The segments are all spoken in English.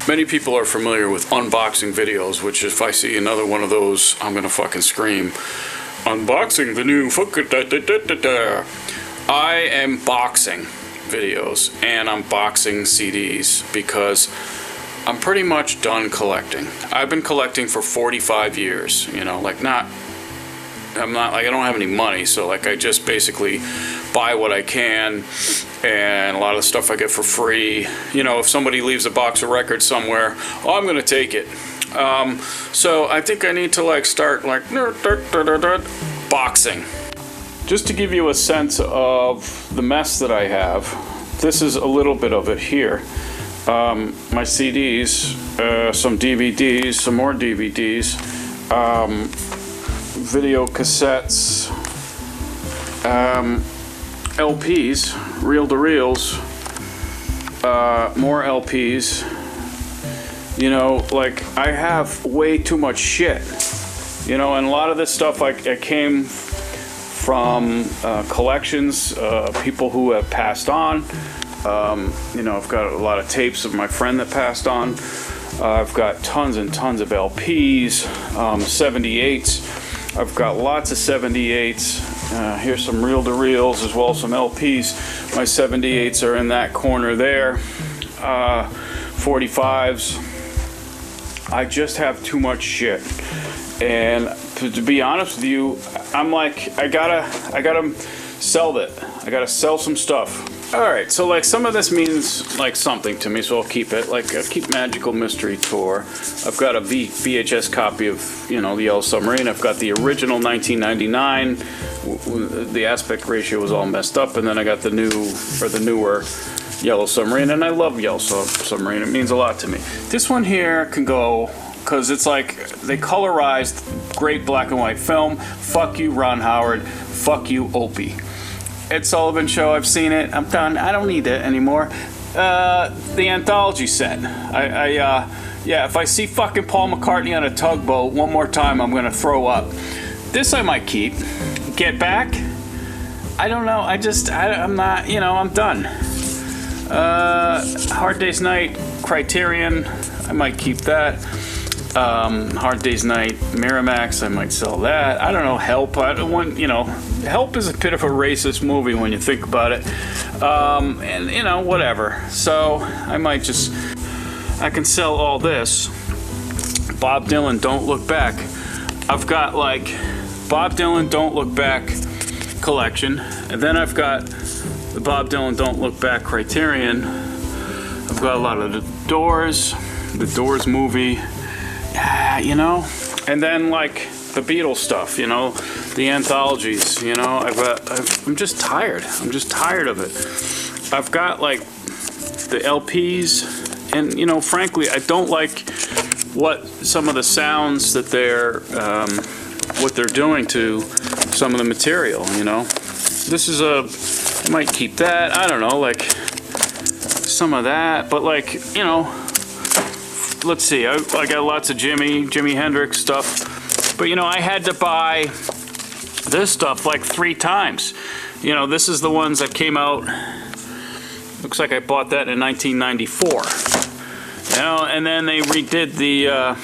Many people are familiar with unboxing videos, which if I see another one of those, I'm gonna fucking scream. Unboxing the new I am boxing videos and I'm boxing CDs because I'm pretty much done collecting. I've been collecting for 45 years, you know, like I don't have any money, so like I just basically buy what I can, and a lot of the stuff I get for free. You know, if somebody leaves a box of records somewhere, oh, I'm gonna take it. So I think I need to like start like boxing. Just to give you a sense of the mess that I have, this is a little bit of it here. My CDs, some DVDs, some more DVDs, video cassettes, LPs, reel-to-reels, more LPs. You know, like I have way too much shit. You know, and a lot of this stuff I came from collections, people who have passed on. You know, I've got a lot of tapes of my friend that passed on. I've got tons and tons of LPs, 78s. I've got lots of 78s. Here's some reel-to-reels as well as some LPs. My 78s are in that corner there. 45s. I just have too much shit. And to be honest with you, I'm like, I gotta sell it. I gotta sell some stuff. Alright, so like some of this means like something to me, so I'll keep it. Like I keep Magical Mystery Tour. I've got a VHS copy of, you know, the Yellow Submarine. I've got the original 1999. The aspect ratio was all messed up, and then I got the newer Yellow Submarine, and I love Yellow Submarine. It means a lot to me. This one here can go, because it's like they colorized great black and white film. Fuck you, Ron Howard. Fuck you, Opie. Ed Sullivan Show, I've seen it. I'm done. I don't need it anymore. The anthology set. Yeah, if I see fucking Paul McCartney on a tugboat one more time, I'm gonna throw up. This I might keep. Get Back? I don't know. I'm not, you know, I'm done. Hard Day's Night, Criterion, I might keep that. Hard Day's Night, Miramax, I might sell that. I don't know, Help, I don't want, you know, Help is a bit of a racist movie when you think about it. And, you know, whatever. So, I might just, I can sell all this. Bob Dylan, Don't Look Back. I've got, like, Bob Dylan, Don't Look Back collection. And then I've got the Bob Dylan, Don't Look Back Criterion. I've got a lot of the Doors movie. You know, and then like the Beatles stuff, you know, the anthologies, you know, I'm just tired. I'm just tired of it. I've got like the LPs, and you know, frankly, I don't like what some of the sounds that what they're doing to some of the material, you know. This is I might keep that. I don't know, like some of that, but like, you know, let's see, I got lots of Jimi Hendrix stuff, but you know, I had to buy this stuff like 3 times. You know, this is the ones that came out, looks like I bought that in 1994. You know, and then they redid the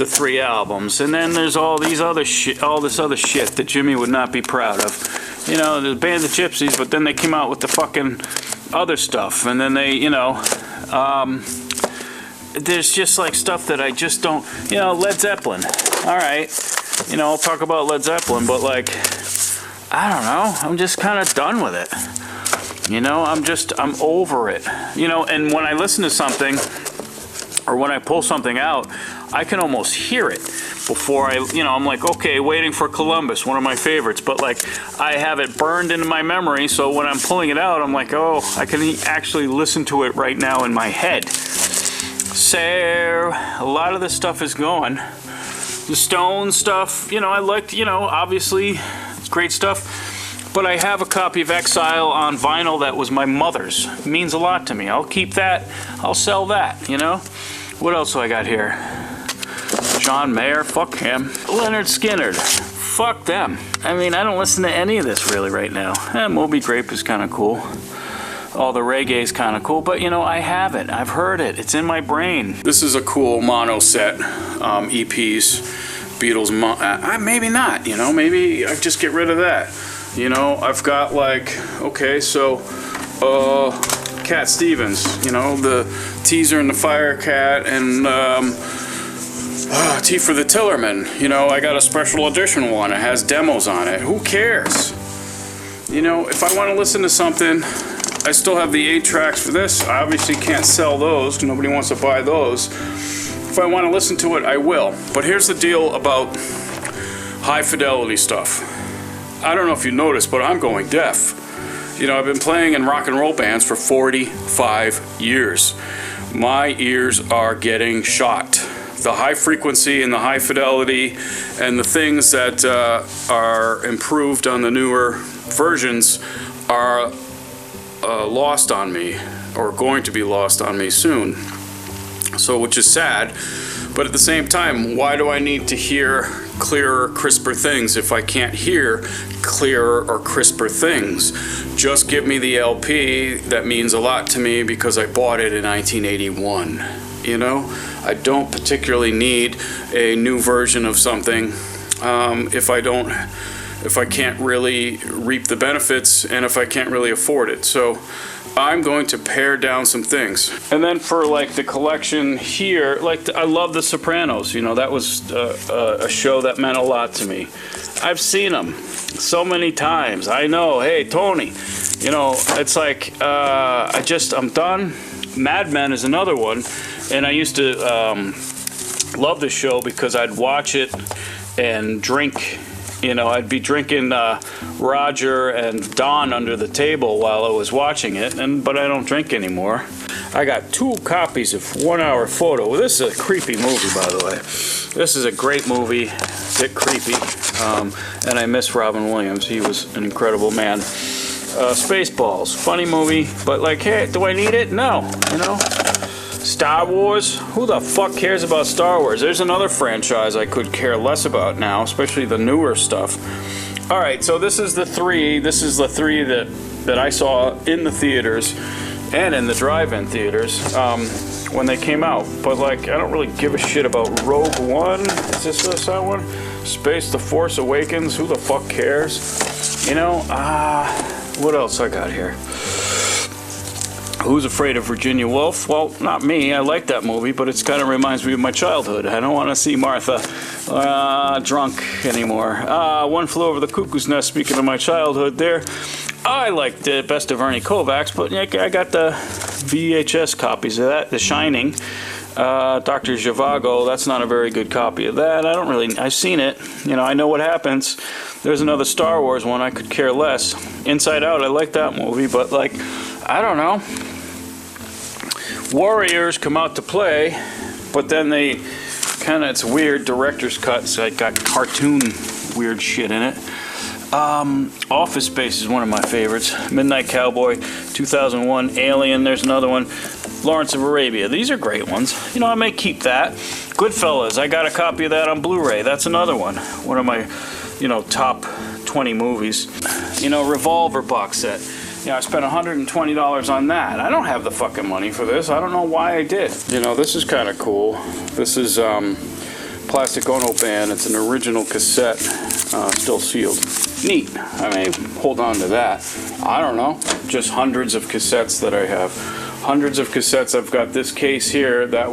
3 albums, and then there's all this other shit that Jimmy would not be proud of. You know, the Band of Gypsies, but then they came out with the fucking other stuff, and then they, you know, there's just like stuff that I just don't, you know, Led Zeppelin. All right, you know, I'll talk about Led Zeppelin, but like, I don't know, I'm just kind of done with it. You know, I'm over it. You know, and when I listen to something, or when I pull something out, I can almost hear it before I'm like, okay, Waiting for Columbus, one of my favorites, but like, I have it burned into my memory, so when I'm pulling it out, I'm like, oh, I can actually listen to it right now in my head. So, a lot of this stuff is going. The Stones stuff, you know, I liked, you know, obviously, it's great stuff. But I have a copy of Exile on vinyl that was my mother's. It means a lot to me. I'll keep that. I'll sell that, you know. What else do I got here? John Mayer, fuck him. Leonard Skinner, fuck them. I mean, I don't listen to any of this really right now. Moby Grape is kind of cool. all the reggae is kind of cool, but you know, I have it. I've heard it. It's in my brain. This is a cool mono set, EPs, Beatles. Maybe not. You know, maybe I just get rid of that. You know, I've got like, okay, so Cat Stevens. You know, the Teaser and the Fire Cat and T for the Tillerman. You know, I got a special edition one. It has demos on it. Who cares? You know, if I want to listen to something, I still have the 8 tracks for this. I obviously can't sell those. Nobody wants to buy those. If I want to listen to it, I will. But here's the deal about high fidelity stuff. I don't know if you noticed, but I'm going deaf. You know, I've been playing in rock and roll bands for 45 years. My ears are getting shot. The high frequency and the high fidelity and the things that are improved on the newer versions are lost on me, or going to be lost on me soon. So, which is sad, but at the same time, why do I need to hear clearer, crisper things if I can't hear clearer or crisper things? Just give me the LP. That means a lot to me because I bought it in 1981. You know, I don't particularly need a new version of something if I can't really reap the benefits and if I can't really afford it. So I'm going to pare down some things. And then for like the collection here, like I love The Sopranos. You know, that was a show that meant a lot to me. I've seen them so many times. I know, hey, Tony, you know, it's like I'm done. Mad Men is another one. And I used to love this show because I'd watch it and drink. You know, I'd be drinking Roger and Don under the table while I was watching it, but I don't drink anymore. I got 2 copies of 1 Hour Photo. This is a creepy movie, by the way. This is a great movie, a bit creepy, and I miss Robin Williams. He was an incredible man. Spaceballs, funny movie, but like, hey, do I need it? No, you know. Star Wars? Who the fuck cares about Star Wars? There's another franchise I could care less about now, especially the newer stuff. Alright, so this is the 3. This is the 3 that I saw in the theaters and in the drive-in theaters when they came out. But like, I don't really give a shit about Rogue One. Is this that one? Space The Force Awakens? Who the fuck cares? You know, what else I got here? Who's Afraid of Virginia Woolf? Well, not me. I like that movie, but it kind of reminds me of my childhood. I don't want to see Martha drunk anymore. One Flew Over the Cuckoo's Nest, speaking of my childhood there. I like the Best of Ernie Kovacs, but I got the VHS copies of that. The Shining. Dr. Zhivago, that's not a very good copy of that. I've seen it. You know, I know what happens. There's another Star Wars one I could care less. Inside Out, I like that movie, but like, I don't know. Warriors come out to play, but then they it's weird director's cut, so I got cartoon weird shit in it. Office Space is one of my favorites. Midnight Cowboy, 2001, Alien, there's another one. Lawrence of Arabia, these are great ones. You know, I may keep that. Goodfellas, I got a copy of that on Blu-ray. That's another one. One of my, you know, top 20 movies. You know, Revolver box set. You know, I spent $120 on that. I don't have the fucking money for this. I don't know why I did. You know, this is kind of cool. This is Plastic Ono Band. It's an original cassette, still sealed. Neat. I may hold on to that. I don't know. Just hundreds of cassettes that I have. Hundreds of cassettes. I've got this case here. That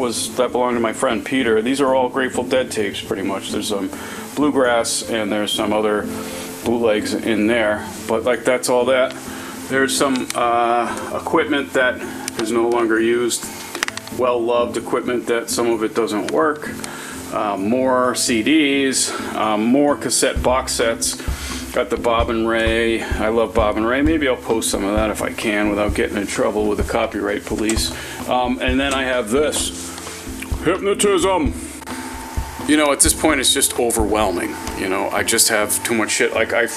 belonged to my friend Peter. These are all Grateful Dead tapes, pretty much. There's some bluegrass and there's some other bootlegs in there. But like, that's all that. There's some equipment that is no longer used, well-loved equipment that some of it doesn't work. More CDs, more cassette box sets. Got the Bob and Ray. I love Bob and Ray. Maybe I'll post some of that if I can without getting in trouble with the copyright police. And then I have this. Hypnotism. You know, at this point it's just overwhelming. You know, I just have too much shit. Like I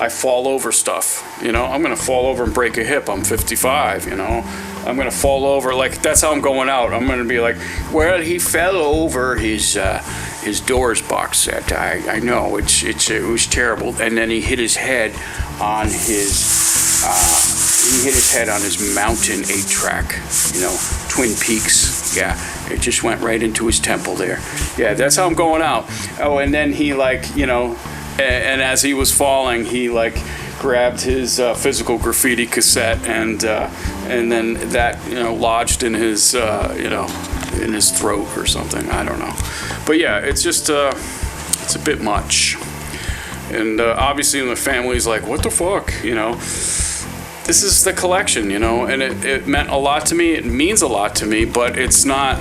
fall over stuff, you know. I'm gonna fall over and break a hip. I'm 55, you know. I'm gonna fall over, like, that's how I'm going out. I'm gonna be like, well, he fell over his Doors box set. I know, it was terrible. And then he hit his head on his he hit his head on his mountain 8-track, you know, Twin Peaks. Yeah, it just went right into his temple there. Yeah, that's how I'm going out. Oh, and then he, like, you know, and as he was falling, he, like, grabbed his physical graffiti cassette, and then that, you know, lodged in his, you know, in his throat or something. I don't know. But yeah, it's just, it's a bit much. And obviously the family's like, what the fuck, you know? This is the collection, you know, and it meant a lot to me. It means a lot to me, but it's not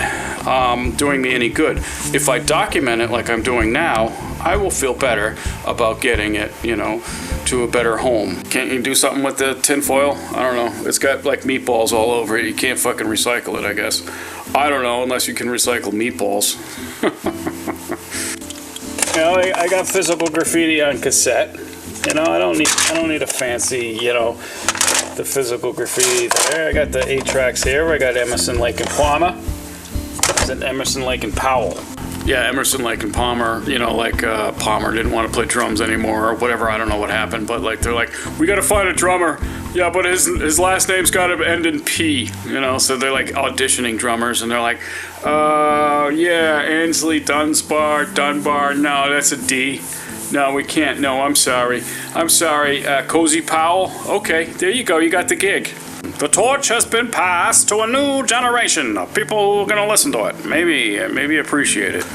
doing me any good. If I document it like I'm doing now, I will feel better about getting it, you know, to a better home. Can't you do something with the tinfoil? I don't know. It's got like meatballs all over it. You can't fucking recycle it, I guess. I don't know, unless you can recycle meatballs. You know, I got physical graffiti on cassette. You know, I don't need a fancy, you know, the physical graffiti there. I got the 8 tracks here. I got Emerson, Lake and Palmer. Is it Emerson, Lake and Powell? Yeah, Emerson, Lake and Palmer. You know, like Palmer didn't want to play drums anymore or whatever. I don't know what happened, but like they're like, we got to find a drummer. Yeah, but his last name's got to end in P. You know, so they're like auditioning drummers, and they're like, yeah, Ainsley Dunbar. No, that's a D. No, we can't. No, I'm sorry. Cozy Powell. Okay, there you go. You got the gig. The torch has been passed to a new generation of people who are going to listen to it. Maybe appreciate it.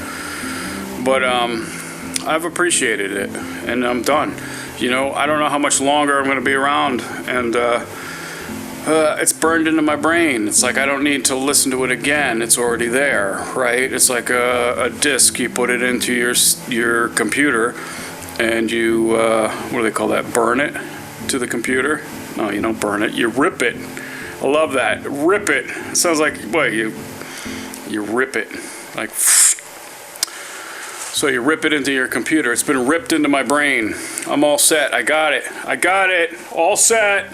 But I've appreciated it, and I'm done. You know, I don't know how much longer I'm going to be around, and it's burned into my brain. It's like I don't need to listen to it again. It's already there, right? It's like a disc. You put it into your computer, and you, what do they call that? Burn it to the computer? No, you don't burn it. You rip it. I love that. Rip it. It sounds like, what, you rip it. Like, so you rip it into your computer. It's been ripped into my brain. I'm all set. I got it. All set.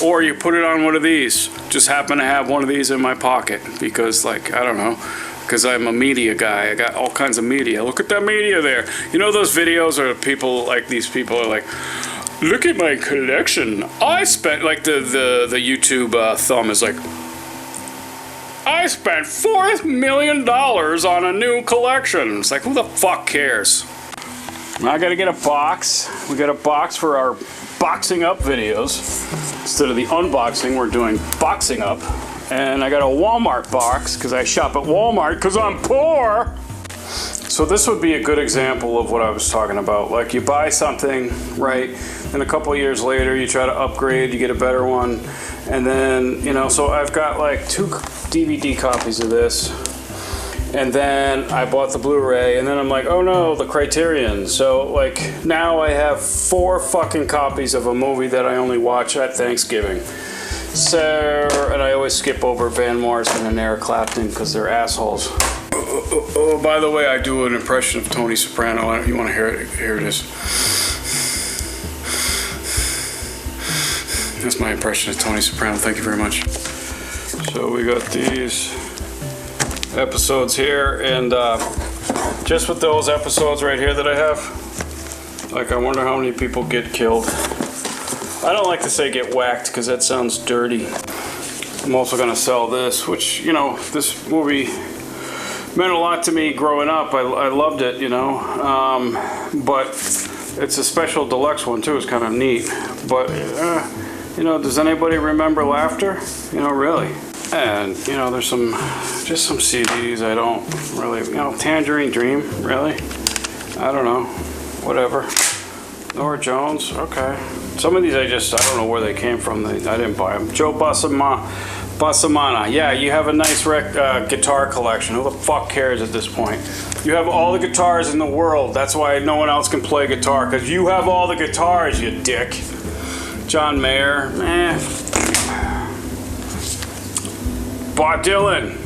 Or you put it on one of these. Just happen to have one of these in my pocket because, like, I don't know, because I'm a media guy. I got all kinds of media. Look at that media there. You know those videos where people, like, these people are like, look at my collection. I spent, like, the YouTube thumb is like, I spent $4 million on a new collection. It's like, who the fuck cares? I gotta get a box. We got a box for our boxing up videos. Instead of the unboxing, we're doing boxing up. And I got a Walmart box because I shop at Walmart because I'm poor. So this would be a good example of what I was talking about. Like you buy something, right? And a couple years later, you try to upgrade, you get a better one. And then, you know, so I've got like 2 DVD copies of this. And then I bought the Blu-ray, and then I'm like, oh no, the Criterion. So like now I have 4 fucking copies of a movie that I only watch at Thanksgiving. So, and I always skip over Van Morrison and Eric Clapton because they're assholes. Oh, by the way, I do an impression of Tony Soprano. You want to hear it? Here it is. That's my impression of Tony Soprano. Thank you very much. So we got these episodes here, and just with those episodes right here that I have, like I wonder how many people get killed. I don't like to say get whacked because that sounds dirty. I'm also going to sell this, which, you know, this movie meant a lot to me growing up. I loved it, you know, but it's a special deluxe one too. It's kind of neat, but you know, does anybody remember Laughter? You know, really. And, you know, there's just some CDs I don't really, you know, Tangerine Dream, really? I don't know, whatever. Nora Jones, okay. Some of these I don't know where they came from. I didn't buy them. Joe Bassamana, yeah, you have a nice guitar collection. Who the fuck cares at this point? You have all the guitars in the world. That's why no one else can play guitar, because you have all the guitars, you dick. John Mayer, Bob Dylan.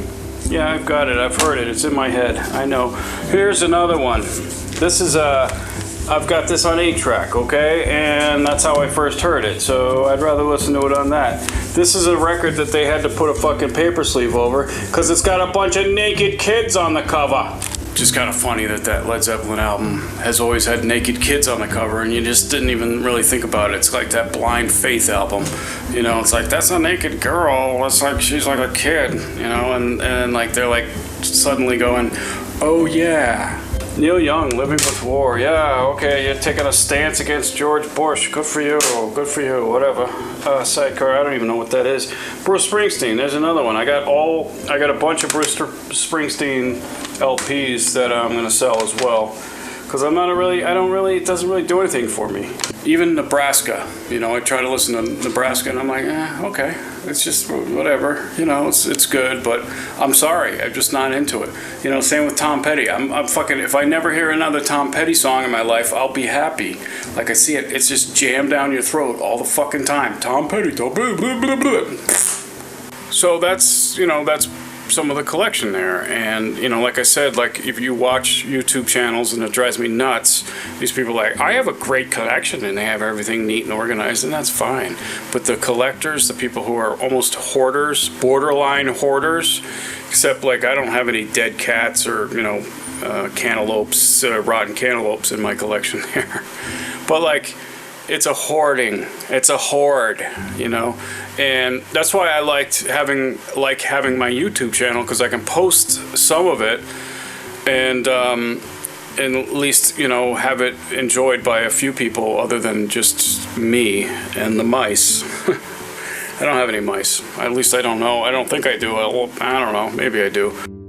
Yeah, I've got it. I've heard it. It's in my head. I know. Here's another one. This is I've got this on 8-track, okay? And that's how I first heard it. So I'd rather listen to it on that. This is a record that they had to put a fucking paper sleeve over because it's got a bunch of naked kids on the cover. just kind of funny that that Led Zeppelin album has always had naked kids on the cover, and you just didn't even really think about it. It's like that Blind Faith album, you know. It's like, that's a naked girl. It's like she's like a kid, you know, and like they're like suddenly going, oh yeah, Neil Young, Living with War. Yeah, okay, you're taking a stance against George Bush. Good for you. Good for you. Whatever. Sidecar. I don't even know what that is. Bruce Springsteen. There's another one. I got a bunch of Bruce Springsteen LPs that I'm gonna sell as well, because it doesn't really do anything for me. Even Nebraska, you know, I try to listen to Nebraska and I'm like, okay, it's just whatever, you know, it's good, but I'm sorry, I'm just not into it. You know, same with Tom Petty. I'm fucking, if I never hear another Tom Petty song in my life, I'll be happy. Like, I see it, it's just jammed down your throat all the fucking time. Tom Petty, blah, blah, blah, blah. So that's, you know, that's some of the collection there. And, you know, like I said, like, if you watch YouTube channels and it drives me nuts, these people are like, I have a great collection, and they have everything neat and organized, and that's fine. But the collectors, the people who are almost hoarders, borderline hoarders, except like I don't have any dead cats or, you know, cantaloupes, rotten cantaloupes in my collection there. But like, it's a hoarding. It's a hoard, you know, and that's why I liked having my YouTube channel, because I can post some of it and at least, you know, have it enjoyed by a few people other than just me and the mice. I don't have any mice. At least I don't know. I don't think I do. I don't know. Maybe I do.